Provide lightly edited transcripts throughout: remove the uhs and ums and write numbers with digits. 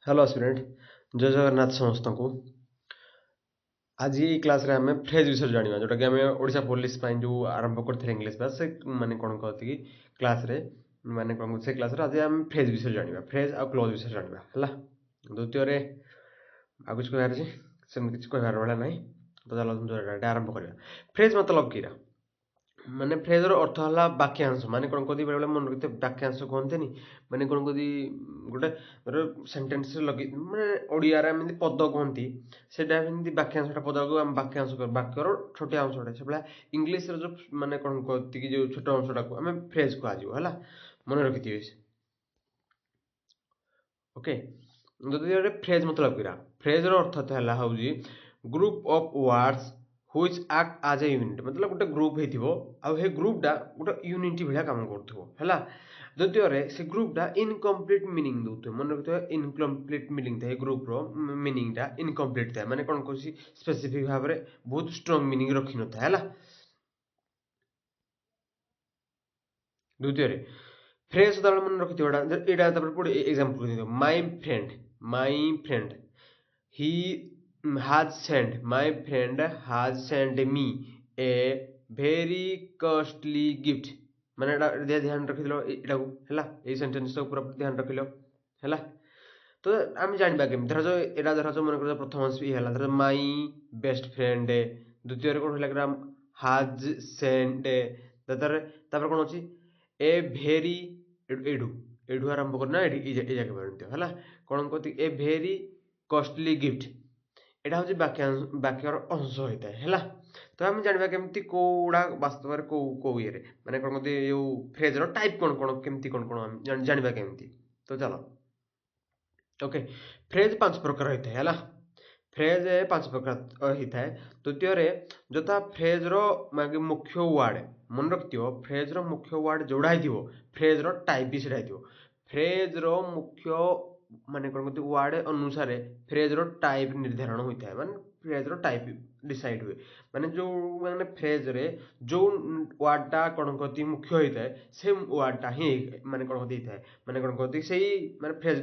Hello student जय जगन्नाथ समस्त को आज ये क्लास रे हमें फ्रेज विषय जानिबा जोटा कि हमें ओडिशा पुलिस पाइन जो आरंभ करथे इंग्लिश भाषा से माने कोन कहत कि क्लास रे माने कोन से क्लास रे आज हम फ्रेज विषय जानिबा फ्रेज आ क्लोज विषय जानिबा हला द्वितीय रे आ कुछ कहबार जे सेम कुछ कहबार वाला नाही तो चलो हम जोटा आरंभ करिया फ्रेज मतलब कीरा माने फ्रेजर अर्थ हला वाक्यांश माने कोन कदी बेले मन रखते वाक्यांश कहंतेनी माने कोन कदी गोटे सेंटेंस रे लगी माने ओडिया रे एमती पद कहंती सेटा एमती वाक्यांशटा पद को हम वाक्यांश कर वाक्यर छोटे अंशटा सेबला इंग्लिश रे जो माने कोन कहती कि जो छोटे अंशटा को हमें फ्रेज को आजियो हला मन रखिथिबे ओके जदि ये फ्रेज मतलब किरा फ्रेज रो अर्थ हला होउजी group of words which act as a unit मतलब गोटे ग्रुप हेतिबो आ हे ग्रुपटा गोटे यूनिटी भलिया काम करथबो हला द्वितीय रे से ग्रुपटा इनकम्प्लीट मीनिंग दउथबो मन रखिथबे इनकम्प्लीट मीनिंग थाए ग्रुप रो मीनिंगटा इनकम्प्लीट थाए माने कोन कोसी स्पेसिफिक भाबरे बहुत स्ट्रांग मीनिंग रखि न थाए हला द्वितीय रे फ्रेज सदाबेले मन रखिथबो एटा तापर पढि एग्जांपल दिदो my friend he has sent my friend has sent me a very costly gift ମାନେ ଏଟା ଧ୍ୟାନ ରଖିଥିଲ ଏଟାକୁ ହେଲା ଏଇ ସେଣ୍ଟେନ୍ସ ଟାକୁ ପୁରା ଧ୍ୟାନ ରଖିଲ ହେଲା ତ ଆମେ ଜାଣିବା କେମିତି ଧର ଏଟା ଧର ମନେ କର ପ୍ରଥମ ଇ ହେଲା ଧର ମାଇ ବେଷ୍ଟ ଫ୍ରେଣ୍ଡ ଦ୍ୱିତୀୟରେ କଣ ହେଲା ଗ୍ରାମ ହାଜ ସେଣ୍ଟ ତାପରେ କଣ ଅଛି ଏ ଭେରି ଏଠୁ ଏଠୁ ଆରମ୍ଭ କରିନା ଏଇ ଜାକେ ପର୍ଯ୍ୟନ୍ତ ହେଲା କଣ କହନ୍ତି ଏ ଭେରି कॉस्टली गिफ्ट एटा हूँ वाक्यर अंश होता है है तो आम जानवा केमती कोड़ा वास्तव में कौ ये माने कौन कहते जो फ्रेज रो टाइप कौन कौन केमती कौन कौन जानवा केमती तो चलो ओके फ्रेज 5 प्रकार होता है फ्रेज 5 प्रकार होता है द्वितीय रे जता फ्रेज रो मागे मुख्य वर्ड मन रखियो फ्रेज रो मुख्य वर्ड जोड़ा हिथिबो फ्रेज रो टाइप भी सेटा हिथिबो फ्रेज रो मुख्य माने कोन कहते वर्ड अनुसार फ्रेज रो टाइप निर्धारण होता है माने फ्रेज रो टाइप डिसाइड हुए माने जो माने फ्रेज रे जो वर्डटा कोन कहते मुख्य होता है से वर्डटा ही माने कोन कहते है माने कोन कहते सेही माने फ्रेज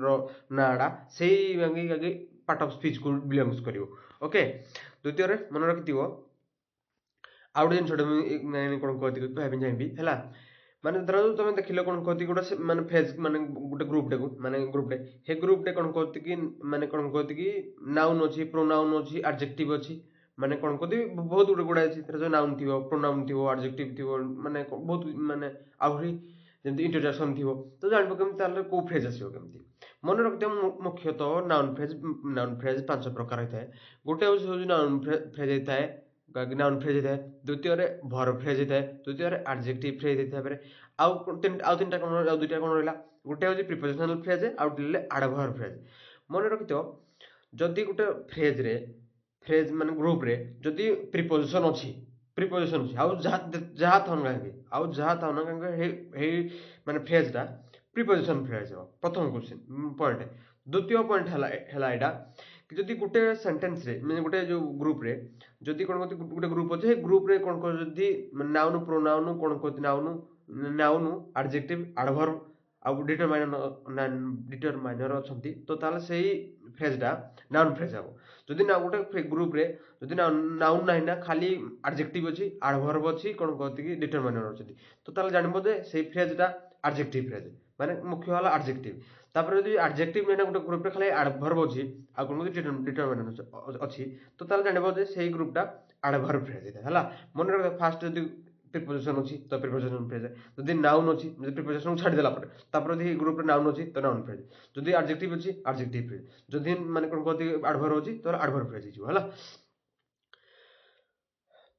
रो नाडा सेही मागे पार्ट ऑफ स्पीच को बिलोंग्स करिवो ओके द्वितीय रे मन रखिथिबो आउट जिन छोटे माने कोन कहते भाबी जाइबी हैला माने धर तुम देखिल कौन कहती गोटे माने फेज माने गोटे ग्रुप टे माने ग्रुप टे हे ग्रुप टे कौन कहती कि माने कौन कहती कि नाउन अछि प्रोनाउन अछि एडजेक्टिव अछि माने कौन कहती बहुत गुडे गुडा अछि जो नाउन थिबो प्रोनाउन थिबो एडजेक्टिव थिबो माने बहुत माने आउरी जेंति इंटरजेक्शन थिबो तो जानबो केमति ताले को फ्रेज आसीबो केमति मन रखते मुख्यतः नाउन फ्रेज 5 प्रकार होता है गोटे होछि नाउन फ्रेज होता है नाउन फ्रेज होता है द्वितीय रे वर्ब फ्रेज होता है तृतीय रे एडजेक्टिव फ्रेज होता है आउ तीनटा कोन आउ दुईटा कोन रहला गोटे होछि प्रीपोजिशनल फ्रेज आउ दिले एडवर्ब फ्रेज मन रखितो जदि गोटे फ्रेज माने ग्रुप रे जदि प्रीपोजिशन अछि आउ जहा थन गांगे आउ जहा थन गांगे हे माने फ्रेज टा प्रीपोजिशन फ्रेज हो प्रथम क्वेश्चन पॉइंट द्वितीय पॉइंट हला एटा कि जदि गोटे सेंटेंस रे माने गोटे जो ग्रुप रे जदि कोन कहते गोटे ग्रुप अछि ग्रुप रे कोन को जदि नाउन प्रोनाउन कोन कहते नाउन एडजेक्टिव एडवर्ब आउ डिटरमाइनर अछंती तो ताले सेही फ्रेजटा नाउन फ्रेज हबो जदि ना गोटे ग्रुप रे जदि नाउन नाही ना खाली एडजेक्टिव अछि एडवर्ब अछि कोन कहते कि डिटरमाइनर अछंती तो ताले जानबो जे सेही फ्रेजटा एडजेक्टिव फ्रेज माने मुख्य वाला एडजेक्टिव तापर जदि एडजेक्टिव नै गोटे ग्रुप रे खाली एडवर्ब अछि आ कोन डिटरमाइनर अछि तो ताले जानबो जे सेही ग्रुपटा एडवर्ब फ्रेज हैला मन रख फास्ट जदि प्रीपोजिशन अछि तो प्रीपोजिशन फ्रेज जदि नाउन अछि जदि प्रीपोजिशन छाडी देला पर तापर जदि ग्रुप रे नाउन अछि तो नाउन फ्रेज जदि एडजेक्टिव अछि एडजेक्टिव फ्रेज जदि माने कोन कहते एडवर्ब अछि तो एडवर्ब फ्रेज हिजो हैला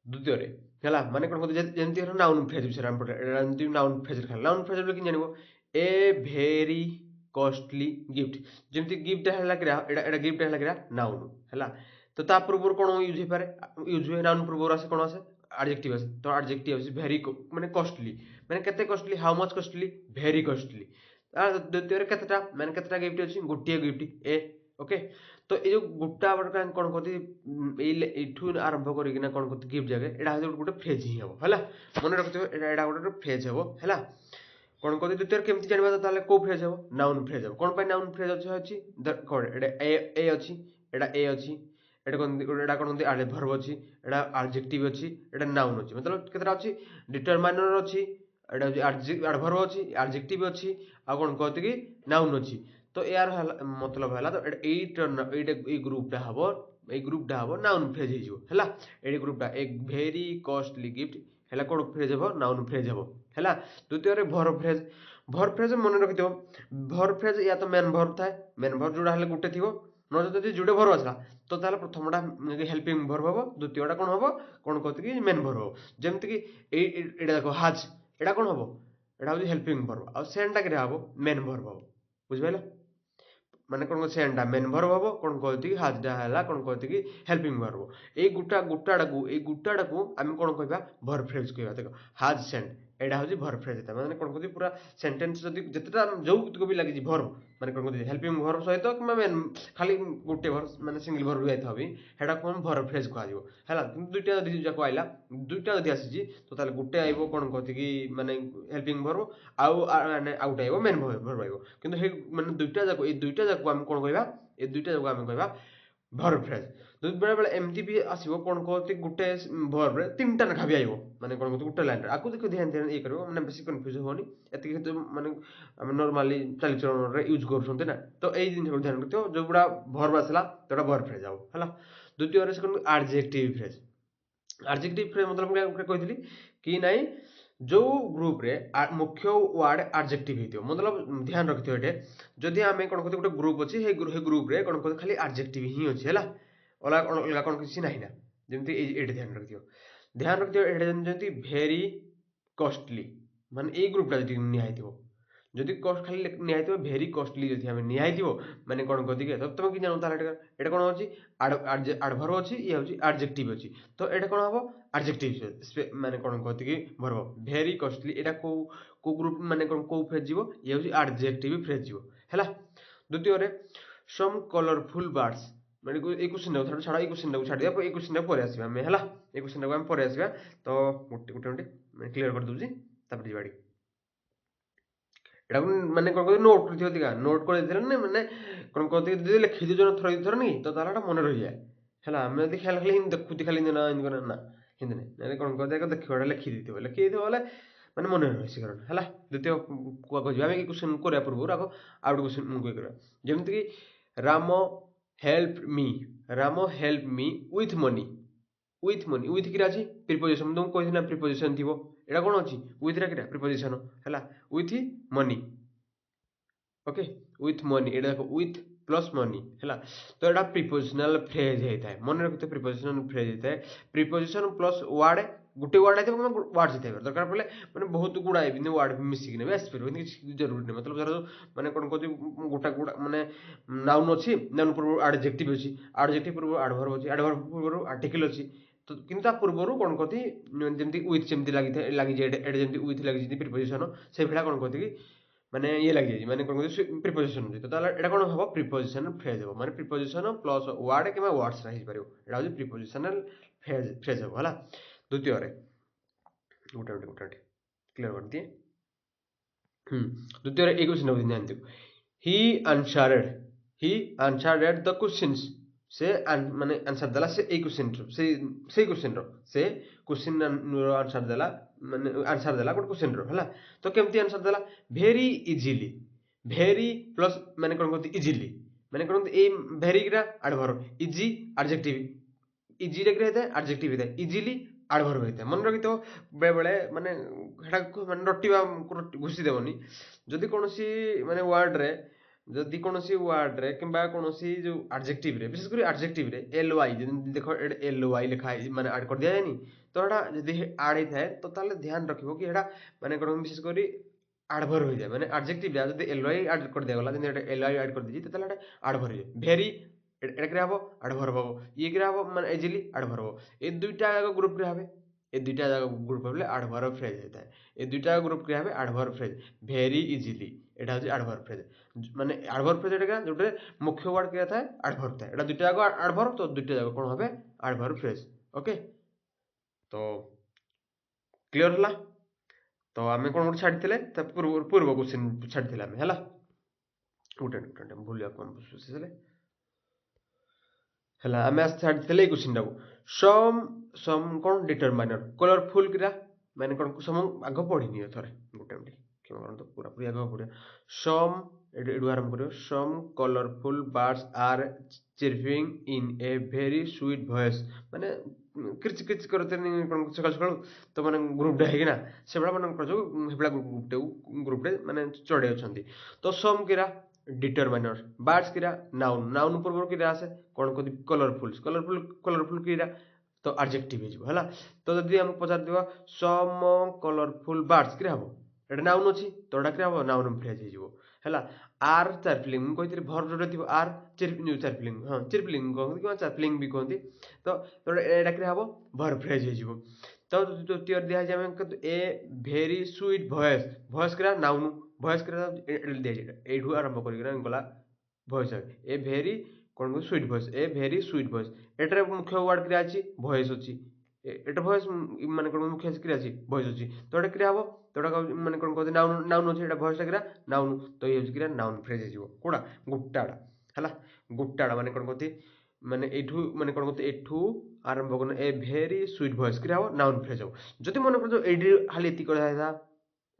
द्वितीय रे हैला माने कोन कहते जेंति नाउन फ्रेज बिषय हम पढे जेंति नाउन फ्रेज खाला नाउन फ्रेज बोले कि जानिबो ए भेरी कॉस्टली गिफ्ट जेंति गिफ्ट हैला कि एटा गिफ्ट हैला कि नाउन हैला तो ता पूर्व कोन यूज हे पारे यूज हुए नाउन पूर्व आसे कोन आसे एडजेक्टिव आसे तो एडजेक्टिव आसे भेरी माने कॉस्टली माने केते costly how much costly very costly द्वितीय रे केतेटा माने केतेटा गिफ्ट अछि गोटिए गिफ्ट ए ओके तो ए जो गुट्टा बडका कोन कहती एठू आरंभ करी ना कोन कहती गिफ्ट जगह एटा गोटे फ्रेज ही हबो हैला मन रखते एटा गोटे फ्रेज हबो हैला কোন কদি দ্বিতীয় কেমতি জানিবা তাহলে কো ফ্রেজ হবো নাউন ফ্রেজ হবো কোন পাই নাউন ফ্রেজ ଅଛି কোন এটা এ ଅଛି এটা এ ଅଛି এটা কোন ভার্ব ଅଛି এটা adjective ଅଛି এটা noun ଅଛି मतलब କେତେଟା ଅଛି determiner ଅଛି এটা ହଉଛି adverb ଅଛି adjective ଅଛି ଆଉ କଣ କହନ୍ତି କି noun ଅଛି ତ यार मतलब ହେଲା ତ ଏଇଟା ଏଇ ଗ୍ରୁପଟା ହବ ଏଇ ଗ୍ରୁପଟା ହବ noun phrase ହେଇଯିବ ହେଲା ଏଇ ଗ୍ରୁପଟା a very costly gift ହେଲା କୋड ଫ୍ରେଜ ହବ ନାଉନ ଫ୍ରେଜ ହବ ହେଲା ଦ୍ୱିତୀୟରେ ଭର୍ବ ଫ୍ରେଜ ମନେ ରଖିଥିବ ଭର୍ବ ଫ୍ରେଜ ୟା ତ ମେନ୍ ଭର୍ବ ଥାଏ ମେନ୍ ଭର୍ବ ଯୋଉଟା ହେଲେ ଗୋଟେ ଥିବ ନହେଲେ ଯଦି ଯୋଡ଼େ ଭର୍ବ ଆସିଲା ତ ତାହେଲେ ପ୍ରଥମଟା ହେଲ୍ପିଂ ଭର୍ବ ହବ ଦ୍ୱିତୀୟଟା କଣ ହବ କଣ କହନ୍ତି କି ମେନ୍ ଭର୍ବ ହବ ଯେମିତି କି ଏଇଟା ଦେଖ ହାଜ ଏଇଟା କଣ ହବ ଏଇଟା ହଉଛି ହେଲ୍ପିଂ ଭର୍ବ ଆଉ ସେଣ୍ଡଟା କିରେ ହବ ମେନ୍ ଭର୍ବ ହବ ବୁଝିପାରିଲ ମାନେ କଣ ସେଣ୍ଡଟା ମେନ୍ ଭର୍ବ ହବ କଣ କହନ୍ତି କି ହାଜଟା ହେଲା କଣ କହନ୍ତି କି ହେଲ୍ପିଂ ଭର୍ବ ଏଇ ଗୁଟାଟାକୁ ଆମେ କଣ କହିବା ଭର୍ବ ଫ୍ରେଜ କହିବା ଦେଖ ହାଜ ସେଣ୍ଡ ଏଇଟା ହଉଛି ଭର୍ବ ଫ୍ରେଜ ମାନେ କଣ କହନ୍ତି ପୁରା ସେଣ୍ଟେନ୍ସ ଯଦି ଯେତେଟା ଯୋଉତିକ ବି ଲାଗିଛି ଭର୍ବ ମାନେ କଣ କହନ୍ତି ହେଲ୍ପିଂ ଭର୍ବ ସହିତ କିମ୍ବା ମେନ୍ ଖାଲି ଗୋଟେ ଭର୍ବ ମାନେ ସିଙ୍ଗଲ ଭର୍ବ ଯାଇଥାଉ ବି ହେଟାକୁ ଆମେ ଭର୍ବ ଫ୍ରେଜ କୁହାଯିବ ହେଲା କିନ୍ତୁ ଦୁଇଟା ଯଦି ଯାକ ଆଇଲା ଦୁଇଟା ଯଦି ଆସିଛି ତ ତାହେଲେ ଗୋଟେ ଆଇବ କଣ କହନ୍ତି କି ମାନେ ହେଲ୍ପିଂ ଭର୍ବ ଆଉ ମାନେ ଆଉ ଗୋଟେ ଆଇବ ମେନ୍ ଭର୍ବ ଆଇବ କିନ୍ତୁ ହେଇ ମାନେ ଦୁଇଟା ଯାକ ଆମେ କଣ କହିବା ଏ ଦୁଇଟା ଯାକ ଆମେ କହିବା ଭର୍ବ ଫ୍ରେଜ ଯଦି ବେଳେ ବେଳେ ଏମିତି ବି ଆସିବ କଣ କହନ୍ତି ଗୋଟେ ଭର୍ବରେ ତିନିଟା ଲେଖା ବି ଆଇବ ମାନେ କଣ କହନ୍ତି ଗୋଟେ ଲାଇନରେ ଆକୁ ଦେଖି ଧ୍ୟାନ ଧ୍ୟାନ ଇଏ କରିବ ମାନେ ବେଶୀ କନଫ୍ୟୁଜ ହବନି ଏତିକି କିନ୍ତୁ ମାନେ ଆମେ ନର୍ମାଲି ଚାଲିଚଳନରେ ୟୁଜ କରୁଛନ୍ତି ନା ତ ଏଇ ଜିନିଷକୁ ଧ୍ୟାନ ରଖିଥିବ ଯୋଉଗୁଡ଼ା ଭର୍ବ ଆସିଲା ସେଟା ଭର୍ବ ଫ୍ରେଜ ହବ ହେଲା ଦ୍ୱିତୀୟରେ ସେ କଣ ଆଡଜେକ୍ଟିଭ ଫ୍ରେଜ ଆଡଜେକ୍ଟିଭ ଫ୍ରେଜ मतलब ମୁଁ କହିଥିଲି କି ନାଇଁ जो ग्रुप रे मुख्य वार्ड आडजेक्टिव हेतियो मतलब ध्यान रखिथियो एटे जदि आमे कोन कहते गोटे ग्रुप अछि हे ग्रुप रे कोन कहते खाली आडजेक्टिव ही अछि हला अलगा कोन किछि नाही ना जेमति एटे ध्यान रखिथियो एटे जेमति भेरी कॉस्टली माने ए ग्रुपटा जदि निया हेतियो जदि कॉस्ट खाली निया हेतियो भेरी कॉस्टली जदि आमे निया हेतियो माने कोन कहते कि तब तमे कि जानो ताला एटा कोन अछि एडभर्ब अछि ये अछि एडजेक्टिव अछि तो एटा कोन हबो एडजेक्टिव माने कोन कहते कि वर्ब भेरी कॉस्टली एटा को ग्रुप माने कोन को फ्रेज जीवो ये अछि एडजेक्टिव फ्रेज जीवो हैला द्वितीय रे सम कलरफुल बर्ड्स माने ए क्वेश्चन ने छाड़ा ए क्वेश्चन को छाड़ दिया ए क्वेश्चन को परे आसीबा हमें हैला ए क्वेश्चन को हम परे आसीबा तो गुटे माने क्लियर कर दूची तापर जीवाडी ଏଟାକୁ ମାନେ କଣ କହିବି ନୋଟ କରିଥିବ ଅଧିକା ନୋଟ କରିଦେଇଥିଲେ ନା ମାନେ କଣ କହନ୍ତି ଯଦି ଲେଖି ଦିଅ ଥର ଦି ଥର ନି ତ ତାହେଲେ ଏଟା ମନେ ରହିଯାଏ ହେଲା ଆମେ ଯଦି ଖାଲି ଖାଲି ହିନ୍ତି ଦେଖୁଛି ଖାଲି ନା ଏମିତି କର ନା ହିନ୍ତି ନାହିଁ ମାନେ କଣ କହନ୍ତି ଆଗ ଦେଖିବ ଏଟା ଲେଖିଦେଇଥିବ ବୋଲେ ମାନେ ମନେ ରହେ ସେ କାରଣ ହେଲା ଦ୍ୱିତୀୟ କୁଆକୁ ଯିବା ଆମେ କ୍ୱେଶ୍ଚନ କରିବା ପୂର୍ବରୁ ଆଗ ଆଉ ଗୋଟେ କ୍ୱେଶ୍ଚନ ମୁଁ କରିବା ଯେମିତିକି ରାମ ହେଲ୍ପ ମି ୱିଥ୍ ମନି ୱିଥ୍ କିରା ଅଛି ପ୍ରିପୋଜିସନ ମୁଁ ତୁମକୁ କହିଥିଲି ନା ପ୍ରିପୋଜିସନ ଥିବ ଏଟା କଣ ଅଛି ୱିଥ୍ ଟା କିରା ପ୍ରିପୋଜିସନ ହେଲା with money okay with money एटा देखो विथ प्लस मनी है तो यहाँ प्रिपोजिशनल फ्रेज होता है मन रखते प्रिपोजिशनल फ्रेज होता है प्रिपोजिशन प्लस वार्ड गोटे वार्ड आते वार्ड से दरकार पड़े मैंने बहुत गुड़ा वार्ड मिसिक ने आसपार जरूरी नहीं मतलब धर मैंने कौन कहते गोटा गुड़ा मानने नाउन अच्छी नाउन पूर्व आडजेक्टिव अच्छी आडजेक्टिव पूर्व आडभर्ब अच्छी आडभर्ब पूर्व आर्टिकल अच्छी तो किंतु पूर्वर कौन कहती जमी विथ जमी लगी जाए जमी विथ लगी प्रिपोजिशन से भाया कौन कहती कि माने ये लग जाए माने कौन प्रिपोजिशन तो ताला एटा कोन हबो प्रिपोजिशन फ्रेज हबो माने प्रिपोजिशन प्लस वर्ड किबा वर्ड्स रहि पारिबो एटा होय प्रिपोजिशनल फ्रेज हबो हला द्वितीय रे गुटे क्लियर कर दिए द्वितीय रे एक क्वेश्चन होय ध्यान दियो ही आंसर्ड द क्वेश्चंस से माने आंसर देला से एक क्वेश्चन से क्वेश्चन रो से क्वेश्चन रो आंसर देला माने आंसर देला गोटे क्वेश्चन रो हला तो केमती आंसर देला भेरी इजीली भेरी प्लस माने कोन कहते इजीली माने कोन ए भेरी ग्रा एडवर्ब इजी एडजेक्टिव इजी रे रहता है एडजेक्टिव रहता है इजीली एडवर्ब रहता है मन रखि तो बेले बेले माने हेडा माने रटिबा घुसी देबनी जदि कोनोसी माने वर्ड रे जदि कोनोसी वर्ड रे किंबा कोनोसी जो एडजेक्टिव रे विशेष कर एडजेक्टिव रे एल वाई जदि देखो एल वाई लिखा है माने ऐड कर दिया जायनी तो एटा जदि ऐड ही थाए तो ताले ध्यान रखिबो कि एटा माने कोन विशेष करी एडवर्ब हो जाए माने एडजेक्टिव या जदि एल वाई ऐड कर दिया गला जदि एटा एल वाई ऐड कर दीजी तो ताले एटा एडवर्ब हो जाए भेरी एटा क्या हबो एडवर्ब हबो ये क्या हबो माने इजीली एडवर्ब हबो ए दुईटा ग्रुप रे हबे ए दुईटा ग्रुप हबले एडवर्ब फ्रेज होता है ए दुईटा ग्रुप क्या हबे एडवर्ब फ्रेज भेरी इजीली एटा होची एडवर्ब फ्रेज माने एडवर्ब फ्रेज एटा जोटे मुख्य वर्ड क्या था एडवर्ब था एटा दुईटा एडवर्ब तो दुईटा जाक कोन हबे एडवर्ब फ्रेज ओके तो क्लियर हला तो आम कौन गोटे छाड़ी पूर्व क्वेश्चन छाड़ी आम है गोटे भूल है आम छाड़ी क्वेश्चन टाक सम कौन डिटरमाइनर कलरफुल क्रिया मैंने कौन सम आग पढ़ी थे गोटे मिनट क्षमा करूँ पूरा पूरी आग पढ़िया सम एडु आरंभ कर some colourful birds are chirping in a very sweet voice माने किच किच करते सकाल सकाल तो मैंने ग्रुपटे होना से मान जो ग्रुपटे मैंने चढ़े अच्छा तो सम किरा डिटरमाइनर बार्ड्स किरा नाउन नाउन पूर्व किरा आसे कौन कहते कलरफुल कलरफुल कलरफुल किरा तो एडजेक्टिव है तो जब आमको पचार दिया सम कलरफुल बार्ड्स कि हम एटा नाउन अच्छी तो एटा कि हम नाउन फ्रेज है आर चारपिलिंग कही भर जोड़े थी आर चारपिलिंग हाँ चिरपिलिंग कहते चारपिलिंग भी कहते तो एटा कि हम भर फ्रेज हो तो द्वितीय दिखाई ए भेरी स्वीट भॉइस भॉइस कि नाउन भॉइस दिखाई यू आरंभ कर गला भॉइस ए भेरी कौन कह स्वीट भॉइस ए भेरी स्वीट भॉइस एटार मुख्य वर्ड क्रिया अच्छी भॉइस अच्छी एटा भॉइस माने कौन मुख्य क्रिया अच्छी भॉइस अच्छी तो एटा क्रिया हम तो माने कौन कहते नाउन नाउन अच्छी एटा भॉइस क्रिया नाउन तो ये क्रिया नाउन फ्रेज हो कोड़ा गुट्टाड़ा है गुट्टाड़ा माने कौन कहते माने एठू माने कौन कहते एठू आरंभ करना ए भेरी स्वीट भॉइस क्रिया हम नाउन फ्रेज हो जदि मन कर एडी खाली एति कर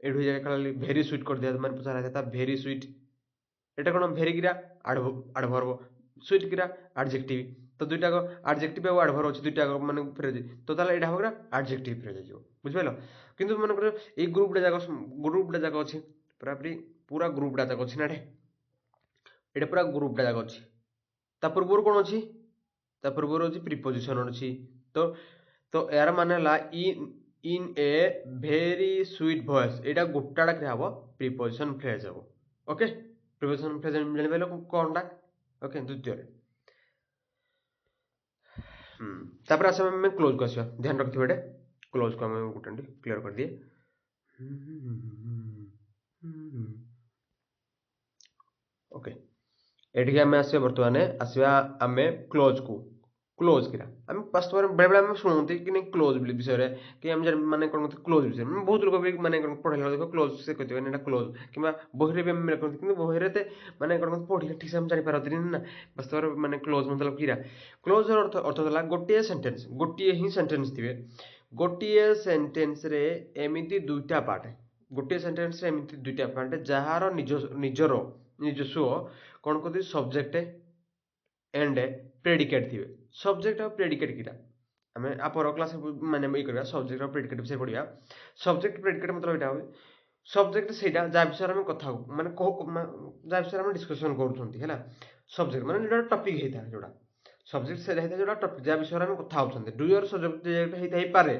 एठू जगह खाली भेरी स्वीट कर दिया मैंने पचार था भेरी स्वीट एटा कौन भेरी क्रिया आडभर्व स्वीट क्रिया एडजेक्टिव तो दुईटा एडजेक्टिव और एडभर्व अच्छे दुईटा माने फ्रेज तो ताले एटा होगा एडजेक्टिव फ्रेज हो बुझिपाल किंतु मन कर ए ग्रुपटा जाक अच्छे पूरा ग्रुपटा जाक अच्छे ना एटा पूरा ग्रुपटा जाक अच्छे ता पूर्व कौन अच्छी ता पूर्व अच्छी प्रिपोजिशन अच्छी तो तो यार मान है इन ए भेरी स्वीट वॉइस यहाँ गोटाड़ा क्या हम प्रिपोजिशन फ्रेज हम ओके प्रिपोजिशन फ्रेज जान कौन टा ओके द्वितीय तापर आस क्लोज को आसा ध्यान रखिए ये क्लोज को आम गोटे क्लीयर कर दिए ओके ये आम आस बर्तमान आसवा आम क्लोज को क्लोज किरा आम वास्तव में बेले बेले आम शुणुती कि नहीं क्लोज विषय कि आम माने कौन क्लोज विषय बहुत लोग भी माने पढ़ाई देख क्लोज से कहते हैं क्लोज कि बही भी कि बही तो माने कौन पढ़े ठीक से हम जापारती ना वास्तव में माने क्लोज मतलब किरा क्लोज अर्थ अर्थ है गोटे सेन्टेन्स गोटे ही सेन्टेन्स थे गोटे सेन्टेन्स एमती दुईटा पार्ट गोटे सेन्टेन्स एमती दुईटा पार्ट जार निजर निजस्व कौन कहते सब्जेक्ट एंड प्रेडिकेट थे सब्जेक्ट और प्रेडिकेट किरा आम आपर क्लास माने ये करवा सब्जेक्ट और प्रेडिकेट विषय पढ़ा सब्जेक्ट प्रेडिकेट मतलब यहाँ हुए सब्जेक्ट से जहाँ विषय में कथा माने जहाँ विषय डिस्कसन कर सब्जेक्ट माने जो टपिक होता है जोड़ा सब्जेक्ट से जो टपिक जहाँ विषय में कथा होते डुयर सब्जेक्ट होता है पारे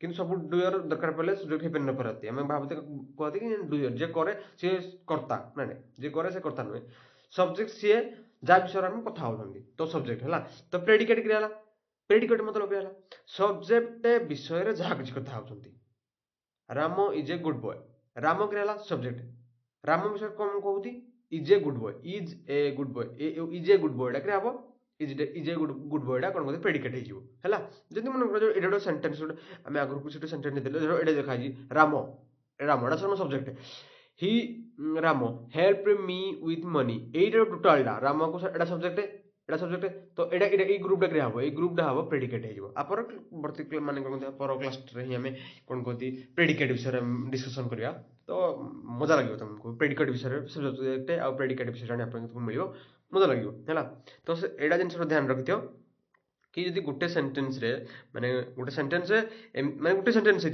कि सब डुयर दरकार पड़े सुजोग हो न पारती आम भावते कहते कि डुयर जे करे सी कर्ता ना जे करे से कर्ता नुहे सब्जेक्ट सी जहाँ विषय में कथा होती तो सब्जेक्ट है तो प्रेडिकेट क्रिया प्रेडिकेट मतलब क्या सब्जेक्ट विषय जहाँ किसी कथा होती Ram is a good boy Ram क्रिया सब्जेक्ट राम विषय कौन कहती is a good boy is a good boy is a good boy क्या हम इज ए गुड बॉयटा कौन कहते प्रेडिकेट है जब मन कर ये गोटे सेन्टेन्स आम आगुरी कुछ सेन्टेन्स ये देखा राम रामटा सर सब्जेक्ट ही Ram help me with money ये टोटालटा राम को एटा सब्जेक्ट एटा सब्जेक्ट तो ये ग्रुपटा क्रिया हम ये ग्रुपटा हम प्रेडिकेट होपर प्रति माने कौन पर क्लास ही आम कौन कहती प्रेडिकेट विषय डिस्कसन करवा तो मजा लगे तुमको प्रेडिकेट विषय सब्जेक्ट आ प्रेडिकेट विषय जाना मिल मजा लगे है तो एटा जिन ध्यान रखिथ कि जब गोटे सेन्टेन्स माने गोटे सेन्टेन्स माने गोटे सेन्टेन्स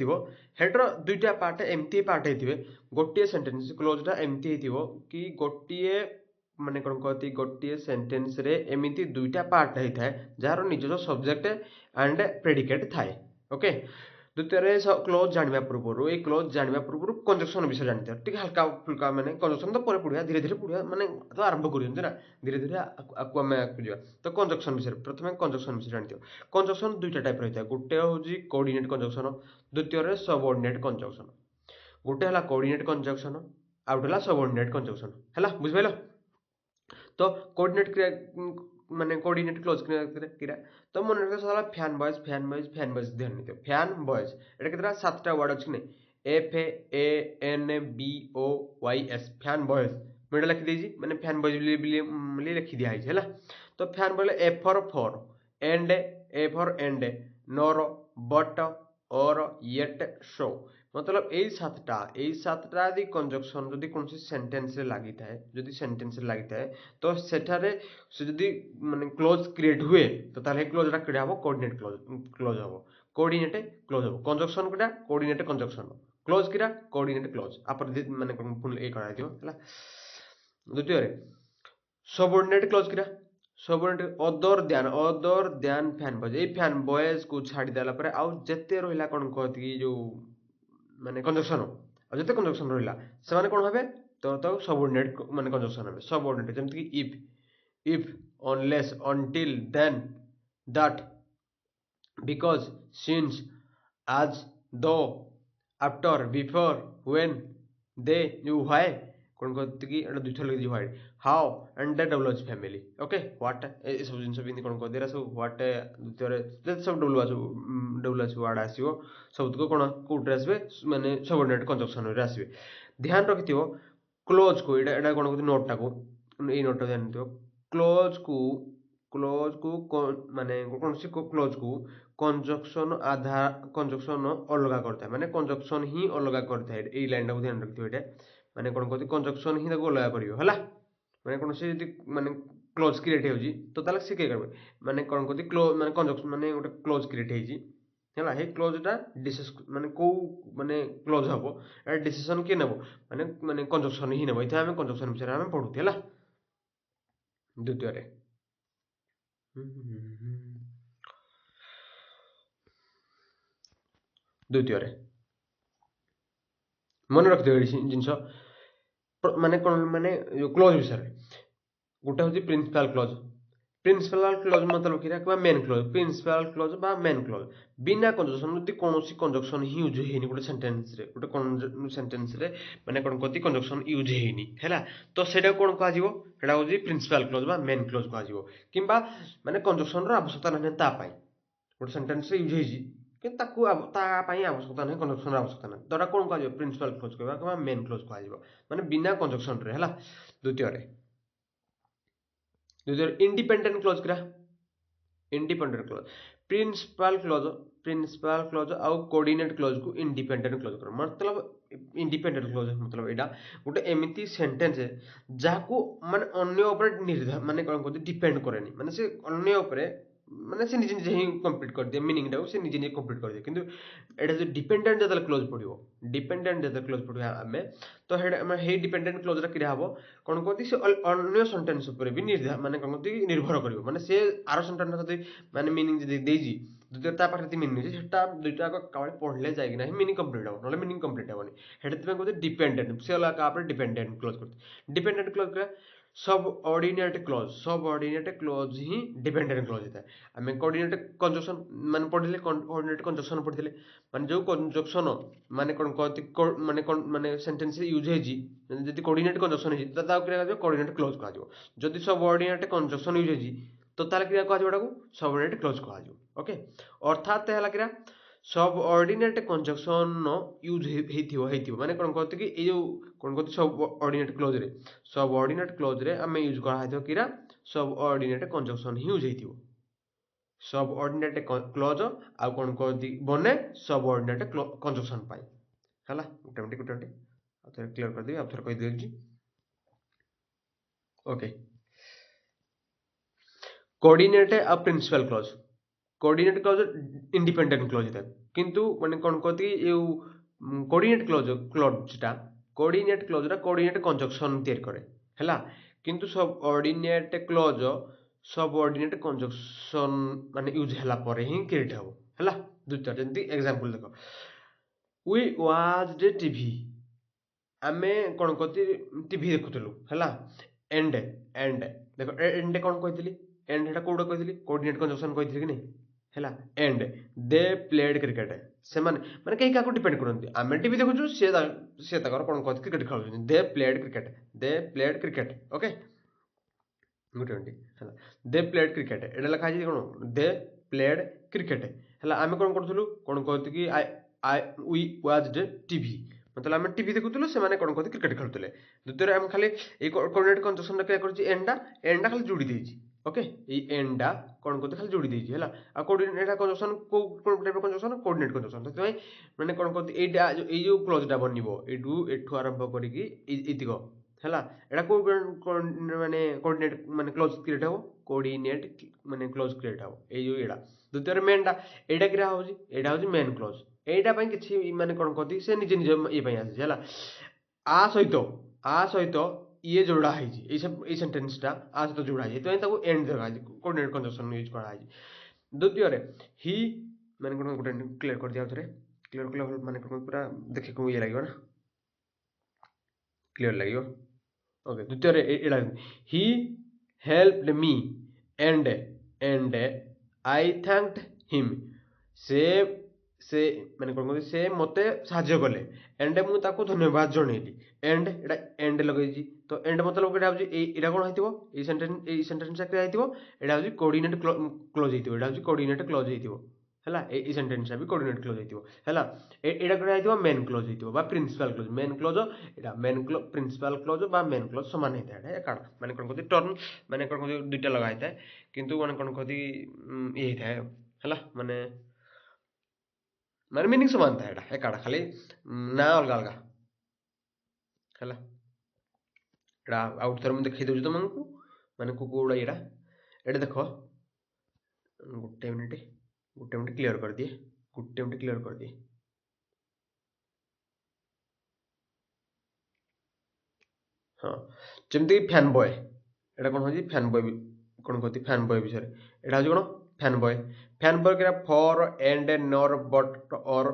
हेटर दुईटा पार्ट एमती पार्ट होते गोटे सेन्टेन्स क्लोजटा एमती कि गोटे माने कौन कहती गोटे सेन्टेन्स एमती दुईटा पार्ट होता है जार निजर सब्जेक्ट एंड प्रेडिकेट थाए ओके द्वितीय क्लोज जाना पूर्व ये क्लोज जाना पूर्व कंजक्शन विषय जानते हैं ठीक हल्का फुल्का मैंने कंजक्शन तो पर पढ़ा धीरे धीरे पढ़ा मैंने तो आरंभ कर ना धीरे धीरे आपको आम जा तो कंजक्शन विषय प्रथम कंजक्शन विषय जानते हो कंजक्शन दुईटा टाइप रही है गोटे हूँ कोऑर्डिनेट कंजक्शन द्वितीय सबऑर्डिनेट कंजक्शन गोटे है कोऑर्डिनेट कंजक्शन आउ गोटे सबऑर्डिनेट कंजक्शन है बुझिपाल तो कोऑर्डिनेट क्रिया माने कोऑर्डिनेट क्लोज क्रिया तो मन रखा फैन बॉयज ध्यान नहीं फैन बॉयज एटा कितना 7टा वर्ड अच्छी नहीं FANBOYS फैन बॉयज मुझे लिखी दीजिए मैंने फैन बॉयज लिखी दिया है तो फैन बोले A for and A for and NOR but और येट शो मतलब यही सातटा यदि कंजक्शन जदि कौन सेंटेंस रे लगी थाए जदि सेंटेंस रे लगी थाए तो सेठारे से जदि माने क्लोज क्रिएट हुए तो ताले क्लोज रा क्रिएट हबो कोऑर्डिनेट क्लोज हबो कोऑर्डिनेट क्लोज हबो कंजक्शन कोटा कोऑर्डिनेट कंजक्शन क्लोज किरा कोऑर्डिनेट क्लोज आप माने पुन ए करा दियो हला द्वितीय रे सबऑर्डिनेट क्लोज किरा सबऑर्डिनेट अदर ध्यान फैन बॉयज ए फैन बॉयज को छाड़ी देला पर आउ जते रहिला कोन कहती जो माने कंजक्शन और जते कंजक्शन रहिला से माने कोन हबे तो सबऑर्डिनेट माने कंजक्शन हबे सबऑर्डिनेट जेमति कि if unless until then that because since as though after before when they you why কোন করতে কি এটা দুইটা লিখি হয় how and the double family okay what এই সব জিনিস বিন্দু কোন কর দেরা সব what দুইটারে যে সব double ওয়ার্ড আসিও সবতক কোন কোটে আসবে মানে सबऑर्डिनेट कंजक्शन रे আসবে ध्यान रखिथियो क्लोज को এটা কোন করতে নোটটা को এই নোটটা ধ্যান দিও क्लोज को माने कौनसी क्लोज को कंजक्शन अलग करता है माने कंजक्शन ही अलग करता है ए लाइन को ध्यान रखियो एटा माने कोन कहते कंजक्शन ही ताको अलग करियो हला माने कौनसी यदि माने क्लोज क्रिएट होजी तो ताले से के करबे माने कोन कहते क्लोज माने कंजक्शन माने गोटे क्लोज क्रिएट हेजी हला हे क्लोज टा डिसिस माने को माने क्लोज हबो ए डिसीजन के नेबो माने माने कंजक्शन ही नेबो इथे हम कंजक्शन विषय हम पढुते हला द्वितीय रे द्वितीय मन रखिथ जिनस माने कौन माने क्लोज विषय गोटे हूँ प्रिंसिपल क्लोज मतलब कि मेन क्लोज प्रिंसिपल क्लोज बा मेन क्लोज बिना कंजक्शन यदि कौन कंजक्शन ही यूज होनी गोटे सेंटेंस रे गोटे सेंटेंस रे माने कौन कहती कंजक्शन यूज होनी है तो सेटा कौन कह सेटा हूँ प्रिंसिपल क्लोज बा मेन क्लोज कह किंबा माने कंजक्शन आवश्यकता ना तापाई गोटे सेंटेंस रे यूज होइछि कि ताकू आवश्यकता नहीं कंजक्शन आवश्यकता नहीं तो कौन कह प्रिंसिपल क्लोज कहवा मेन क्लोज कह माने बिना कंजक्शन रे है द्वितीय इंडिपेंडेंट क्लोज करा इंडिपेंडेंट क्लोज प्रिंसिपल क्लोज आउ कोऑर्डिनेट क्लोज को इंडिपेंडेंट क्लोज कर मतलब इंडिपेंडेंट क्लोज मतलब एटा गोटे एमिति सेंटेंस है जाको माने अन्य ऊपर निर्धार माने कोन कहते डिपेंड करेनी माने से अन्य ऊपर माने से निजे निजे ही कंप्लीट कर दे मीनिंग टा से निजे निजे कंप्लीट कर दे किंतु एटा जो डिपेंडेंट जतल क्लोज पड़िबो डिपेंडेंट जतल क्लोज पड़िबो हमें तो हे डिपेंडेंट क्लोज रा किरा हबो कोन कहती से अन्य सेंटेंस ऊपर भी निर्धार माने कोन कहती निर्भर करिवो माने से आरो सेंटेंस जदी माने मीनिंग जदी देजी जदी ता पाखरे मीनिंग छै सेटा दुइटा को कावळे पढले जाय ना मीनिंग कंप्लीट हो नले मीनिंग कंप्लीट हेबनी हेडे तमे कहते डिपेंडेंट से ला का पर डिपेंडेंट क्लोज करते डिपेंडेंट क्लोज करा सबऑर्डिनेट क्लोज ही डिपेंडेंट क्लोज होता है हमें कोऑर्डिनेट कंजक्शन माने पढ़िले कोऑर्डिनेट कंजक्शन पढ़िले माने जो कंजक्शन माने कोन कहती माने सेंटेंस यूज हेजी जदी कोऑर्डिनेट कंजक्शन हेजी त ता क्रिया जो कोऑर्डिनेट क्लोज कहा जो जदी सबऑर्डिनेट कंजक्शन यूज हेजी तो ताले क्रिया कहा जोडा को सबऑर्डिनेट क्लोज कहा जो ओके अर्थात हैला क्रिया सबऑर्डिनेट कंजक्शन यूज हेथिबो माने कोन कहते कि ए जो कोन कहते सबऑर्डिनेट क्लोज रे हमें यूज करा हेथिबो किरा सबऑर्डिनेट कंजक्शन ही यूज हेथिबो सबऑर्डिनेट क्लोज आ कोन कहती बने सबऑर्डिनेट कंजक्शन पाई हला गुटे आ थोड़ा क्लियर कर दे आ थोड़ा कह देजी ओके कोऑर्डिनेट आ principal clause coordinate clause independent clause था किंतु माने कोन कहती ये कोऑर्डिनेट क्लोज रा कोऑर्डिनेट कंजक्शन तैयार करे हैला किंतु सबऑर्डिनेट कंजक्शन माने यूज हैला परे ही क्रिएट हबो हैला दुटा जंती एग्जांपल देखो वी वाच द टीवी आमे कोन कहती टीवी देखुतलु हैला एंड देखो एंड कोन कहतली एंड हेटा कोड कहतली कोऑर्डिनेट कंजक्शन कहतली कि नहीं हैला एंड दे प्लेड क्रिकेट से माने कहीं काको डिपेंड करନ୍ତି आमे टीवी देखुछु से तकर कोन कहत क्रिकेट खेलुछन दे प्लेड क्रिकेट ओके गुटे मिनिट हैला दे प्लेड क्रिकेट एटा लिखा छै कोन दे प्लेड क्रिकेट हैला आमे कोन करथुलु कोन कहत कि वी वाच्ड टीवी मतलब आम टीवी देखुलु से कौन कहते क्रिकेट खेलुले द्वितीय आम खाली कोऑर्डिनेट कंजक्शन क्या कर एंडा खाली जोड़ी देछि ओके एंडा कौन कहते खाली जोड़ी देछि हला आ कोऑर्डिनेट कंजक्शन को टाइप कंजक्शन कोऑर्डिनेट कंजक्शन तो माने कौन कहते एटा ए जो क्लोजटा बनिबो एठू आरंभ करिकी इतिक हैला एटा को माने कोऑर्डिनेट माने क्लोज क्रिएट हो कोऑर्डिनेट माने क्लोज क्रिएट हो ए जो एडा द्वितीय मेनटा एटा किरा होजी एटा होजी मेन क्लोज एटा पई किछि माने कोन कहती से निजे निजे ए पई आसी हैला आ सहित ये जोड़ा है ये सेंटेंसटा आ सहित जोड़ा है तो एंड जगह कोऑर्डिनेट कंजक्शन यूज करा है द्वितीय रे ही माने कोन गोटे क्लियर कर दिया थरे क्लियर कले माने कोन पूरा देखि को ये लागो ना क्लियर लागो ओके द्वितीय रे एडा he helped me and I thanked him से से माने कोन कहते से मते साहाଯ୍य कले एंड मु ताको धन्यवाद जणैली एंड एटा एंड लगैजी तो एंड मतलब एटा होजी एटा कोन हेतिबो ए सेंटेंस क्या हेतिबो एटा होजी कोऑर्डिनेट क्लोज हेतिबो एटा होजी कोऑर्डिनेट क्लोज हेतिबो हैला ए सेंटेंस भी कोऑर्डिनेट क्लोज हेतिबो हैला एटा कोन हेतिबो मेन क्लोज हेतिबो बा प्रिंसिपल क्लोज मेन क्लोज एटा मेन क्लोज प्रिंसिपल क्लोज बा मेन क्लोज समान हेता एटा एकाड माने कोन कहते टर्न माने कोन कहते दुईटा लगा हेता किंतु माने कोन कहते ए हेता हैला माने माने मीनिंग समान था एकाड़ा खाली ना अलग अलग है एटा आउट थर मुझे देखई दउछु तुमको माने कोकोड़ा एटा देखो गुटे मिनिट क्लियर कर दिए गुटे मिनिट क्लियर कर दिए हाँ जमती फैन बॉय एटा कौन होजी फैन बॉय कौन कहती फैन बॉय विषय एटा होजी कौन फैन बॉय क्या फॉर एंड नॉर बट और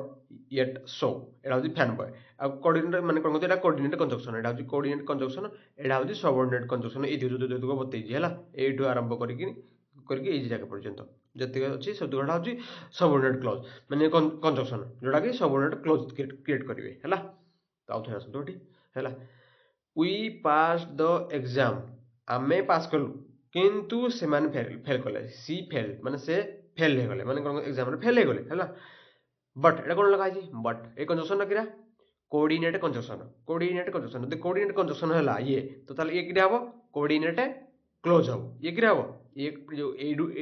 येट सो एटा होजी फैन बॉय आ कोऑर्डिनेट माने कौन कहते एटा कोऑर्डिनेट कंजक्शन एटा होजी कोऑर्डिनेट कंजक्शन एटा होजी सबऑर्डिनेट कंजक्शन ए जो बतई हैला एठू आरंभ करके ए जगह पर्यंत जति अछि सब दुगटा होजी सबऑर्डिनेट क्लॉज माने कंजक्शन जोटा कि सबऑर्डिनेट क्लॉज क्रिएट करिवे हैला तो आउ थे आसतो एठी हैला वी पास द एग्जाम आमे पास कलु किंतु से माने फेल कले सी फेल माने से फेल हे गले माने कोन एग्जाम रे फेल हे गले हैला बट एटा कोन लगा जी बट ए कंजक्शन किरा coordinate conjunction the coordinate conjunction हैला ये तो ताले ये किरा हबो कोऑर्डिनेट क्लोज हबो ये किरा हबो ये जो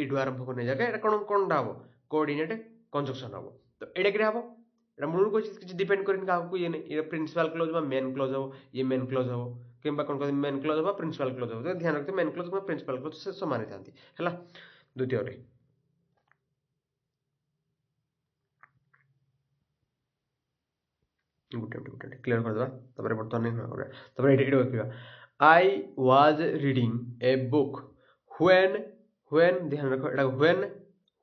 एडु आरंभ करने जाके एटा कोन कोन हबो कोऑर्डिनेट कंजक्शन हबो तो एटा किरा हबो एटा मूल को किछ डिपेंड करिन का को ये नै ये प्रिंसिपल क्लोज बा मेन क्लोज हबो ये मेन क्लोज हबो किंबा कोन कहते मेन क्लोज बा प्रिंसिपल क्लोज हबो तो ध्यान रखते मेन क्लोज बा प्रिंसिपल क्लोज से समान थांती हैला द्वितीय रे गुटे क्लियर कर दबा तबरे बर्तन नै होगा तबरे एटा देखिबा आई was reading a book when ध्यान रखो एटा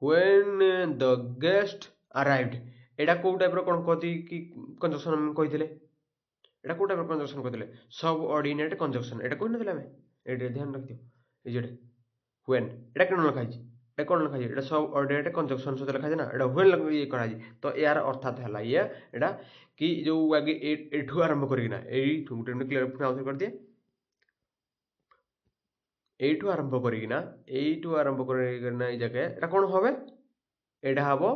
व्हेन द गेस्ट अराइव्ड एटा को टाइप रो कोन कहती कि कंजक्शन हम कहिथिले एटा को टाइप रो कंजक्शन कहिथिले सबऑर्डिनेट कंजक्शन एटा कोन नथिला में एटा ध्यान रख दियो ए जेडे व्हेन एटा कोन लिखा छि एटा कोन लिखा छि एटा सबऑर्डिनेट कंजक्शन सहित लिखा छि ना एटा व्हेन ये करा छि तो यार अर्थात हला ये एटा कि जो आगे एठू आरंभ करिना एठू गुटे क्लियर आउट कर दिए एठू आरंभ करिना ए जगह एटा कोन होबे एटा हबो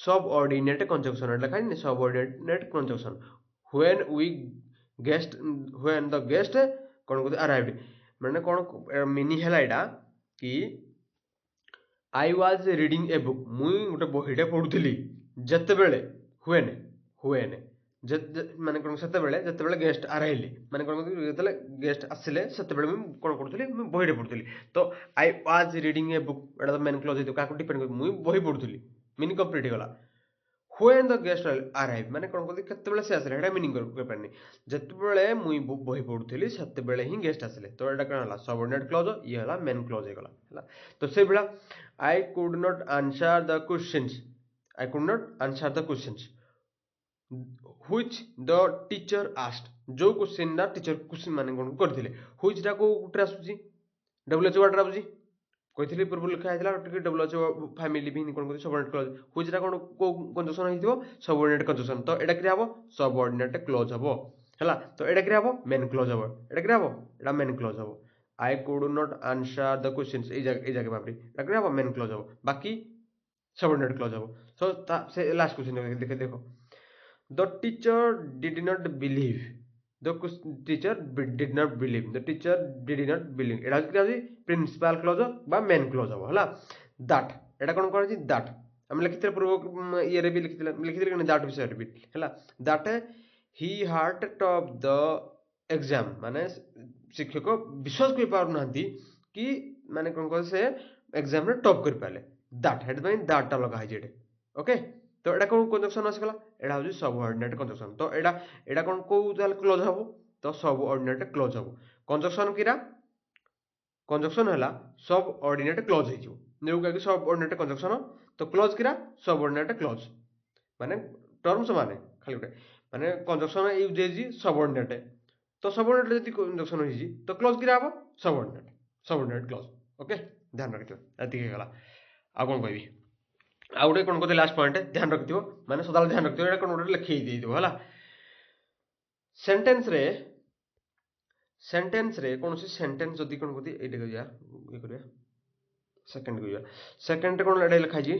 सबऑर्डिनेट कंजक्शन एटा लिखा छि subordinate conjunction when the guest कोन कहते अराइव्ड माने कोन मीनिंग हैला एटा कि I was reading a book मुई गोटे बहीटे पढुथली जते बेले व्हेन माने कोन सते बेले जते बेले गेस्ट अराइले माने कोन जते गेस्ट आसिले सते बेले मुई कोन करथली मुई बहीटे पढुथली तो आई वाज रीडिंग ए बुक एटा तो मेन क्लोज का डिपेंड कर मुई बही पढुथली मीनिंग कंप्लीट हो गला व्हेन द गेस्ट अराइव माने कोन कहते केते बेले से आसिले एटा मीनिंग कर पानी जते बेले मुई बही पढुथली सते बेले ही गेस्ट आसिले तो एटा कोन हला सबऑर्डिनेट क्लोज ये हला मेन क्लोज हे गला हला तो से बेला I could not answer the questions which the teacher asked जो क्वेश्चन ना टीचर क्वेश्चन माने कोन करथिले which टा को उठरा आसुची डब्ल्यू एच वर्ड आसुची कहिथिले पूर्व लिखा आइतला टिके डब्ल्यू एच फैमिली भी कोन कहते सबऑर्डिनेट क्लोज which टा कोन कंजक्शन हिथिबो सबऑर्डिनेट कंजक्शन तो एटा क्रिया हबो सबऑर्डिनेट क्लोज हबो हला तो एटा क्रिया हबो मेन क्लोज हबो एटा क्रिया हबो एटा मेन क्लोज हबो I could not answer the questions ए जगह बापरी एटा क्रिया हबो मेन क्लोज हबो बाकी सबऑर्डिनेट क्लोज हबो तो से लास्ट क्वेश्चन देखो the teacher did not believe the teacher did not believe the teacher did not believe एटा होची प्रिंसिपल क्लोज बा मेन क्लोज हबो हला दैट एटा कोन करछि दैट हम लिखिते पूर्व ये रे भी लिखिते कि दैट विषय भी हला that he heart top the exam माने शिक्षक विश्वास कर पार नांती कि माने कोन कर से एग्जाम रे टॉप कर पाले दैट हेड बाय दैट टा लगा है जेडे ओके तो एटा कोन कंजक्शन आसीगला एटा होची सबऑर्डिनेट कंजक्शन तो एटा कोन को ताल क्लोज हबो तो सबऑर्डिनेट क्लोज हबो कंजक्शन किरा कंजक्शन हला सबऑर्डिनेट क्लोज हे जो नेउ का कि सबऑर्डिनेट कंजक्शन तो क्लोज किरा सबऑर्डिनेट क्लोज माने टर्म्स माने खाली गोटे माने कंजक्शन यूज हे जी सबऑर्डिनेट तो सबऑर्डिनेट जति कंजक्शन हे जी तो क्लोज किरा हबो सबऑर्डिनेट क्लोज ओके ध्यान रखियो एति हे गला आ कोन कहबी आ गोटे कोन कहते लास्ट पॉइंट ध्यान रखियो माने सदाल ध्यान रखियो एटा कोन गोटे लिखि दे दियो हला सेंटेंस रे कौन सी सेंटेंस जदी कोन कहती एटा गया ये करिया सेकंड गया सेकंड कोन एटा लिखा जी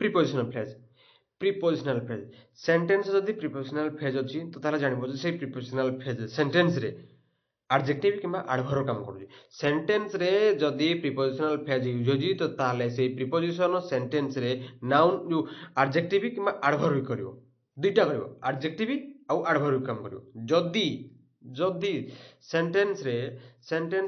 प्रीपोजिशनल फ्रेज सेंटेंस जदी प्रीपोजिशनल फ्रेज अछि तो ताला जानिबो जे से प्रीपोजिशनल फ्रेज सेंटेंस रे एडजेक्टिव किंबा एडवर्ब काम करूजी सेंटेंस रे जदी प्रीपोजिशनल फ्रेज यूज होजी तो ताले से प्रीपोजिशन सेंटेंस रे नाउन जो एडजेक्टिव किंबा एडवर्ब करिवो दुईटा करिवो एडजेक्टिव आ एडवर्ब काम करिवो जदी जदी सेंटेंस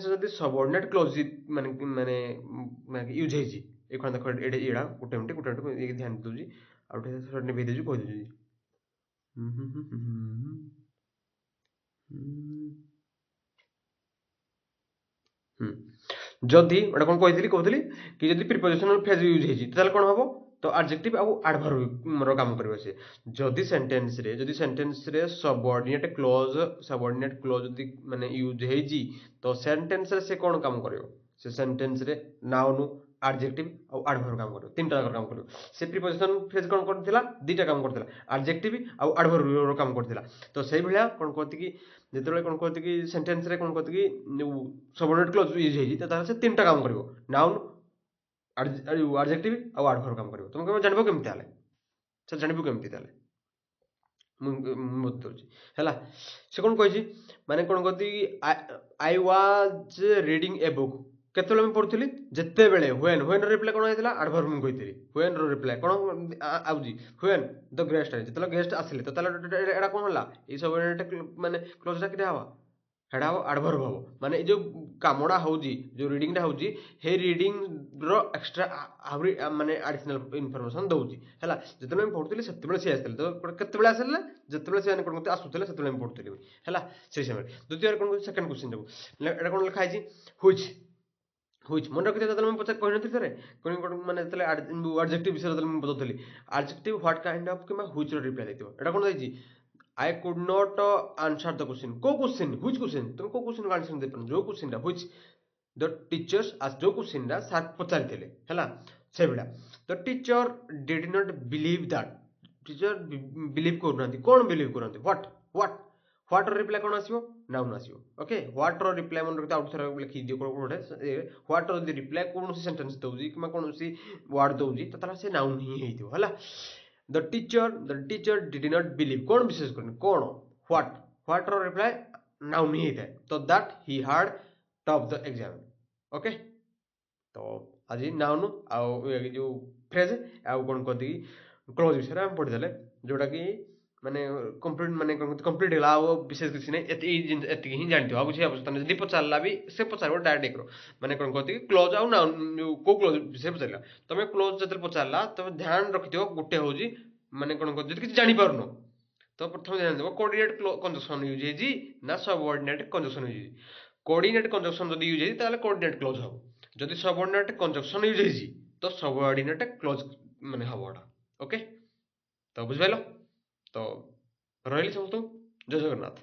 जदी सबऑर्डिनेट क्लॉज माने माने माने यूज हेजी एखन देखो एडे एडा गुटे मिनिट ये ध्यान दोजी आ उठे सडने भेदे जो कह दोजी जदि एटा कोन कहथिली कि जदि प्रीपोजिशनल फ्रेज यूज हेजी ताले कोन हबो तो एडजेक्टिव आ एडवर्ब रो काम करबो से जदि सेंटेंस रे सबऑर्डिनेट क्लॉज जदि माने यूज हेजी तो सेंटेंस रे से कोन काम करबो से सेंटेंस रे नाउन एडजेक्टिव आ एडवर्ब काम करबो तीनटा काम करबो से प्रीपोजिशन फ्रेज कोन करथिला दुईटा काम करथिला एडजेक्टिव आ एडवर्ब रो काम करथिला तो सेही भलिया कोन कहति कि जेतेबेले कोन कहति कि सेंटेंस रे कोन कहति कि सबऑर्डिनेट क्लॉज यूज हेजी त तार से तीनटा काम करबो नाउन एडजेक्टिव आ एडवर्ब काम करबो तुम जानबो केमति आले से जानबो केमति ताले मत दउची हैला से कोन कहछि माने कोन कहति I was reading a book केतेले मैं पढुथली जत्ते बेले व्हेन रिप्लाई कोन आइतला एडवर्ब मैं कहितली व्हेन रो रिप्लाई कोन आउजी व्हेन द गेस्ट जतला गेस्ट आसिले त ताला एडा कोन होला ई सब माने क्लोज टा किरा हवा हेडा हो एडवर्ब हो माने जो कामोडा होजी जो रीडिंग टा होजी हे रीडिंग रो एक्स्ट्रा आवरी माने एडिशनल इंफॉर्मेशन दउजी हैला जतले मैं पढुतली सेतबेले से आसले तो केतबेले आसले जतबेले से कोन कहते आसुतले सेतबेले मैं पढुतली हैला से समय द्वितीय कोन कहते सेकंड क्वेश्चन देखो एडा कोन लिखा है व्हिच मन रखिते जतले मैं पचा कहनथि थरे कोन माने जतले एडजेक्टिव विषय जतले मैं बततली एडजेक्टिव व्हाट काइंड ऑफ किमा व्हिच रो रिप्लाई देतिबो एडा कोन दैछि I could not answer the question. को क्वेश्चन which question तुम को क्वेश्चन का आंसर दे पन जो क्वेश्चन दा which the teachers as जो क्वेश्चन दा सर पचारि देले हैला से बेला the teacher did not believe that teacher believe करनांती कोन बिलीव करनांती व्हाट रो रिप्लाई कोन आसीबो नाउन आसीबो ओके व्हाट रो रिप्लाई मन रखता आउट थरा लिखि दियो कोडे व्हाट रो रिप्लाई कोन सी सेंटेंस दउजी किमा कोन सी वर्ड दउजी त तारा से नाउन ही हेइदियो हैला the teacher did not believe कौन विशेष करने कौन what रो रिप्लाई नाउन ही है तो that he had top the exam okay तो आज नाउन आउ जो फ्रेज आउ कोन कहती क्लोज विषय हम पढ़ी देले जोटा कि माने कंप्लीट होला आ विशेष किछि नै एति ही जानथियो आ बुझी आवश्यकता नै जदि पचारला भी से पचारबो डायरेक्ट एकरो माने कोन कहती क्लोज आउ नाउन को क्लोज विषय पचारला तमे क्लोज जदि पचारला तमे ध्यान रखिथियो गुटे होजी माने कोन कहती जदि किछि जानि पारनो तो प्रथम ध्यान देबो कोऑर्डिनेट कंजक्शन यूज हेजी ना subordinate conjunction use coordinate conjunction जदि यूज हेजी ताले कोऑर्डिनेट क्लोज हबो जदि सबऑर्डिनेट कंजक्शन यूज हेजी तो सबऑर्डिनेट क्लोज माने हबोडा ओके तो बुझबाइलो तो रहिली समस्त जय जगन्नाथ।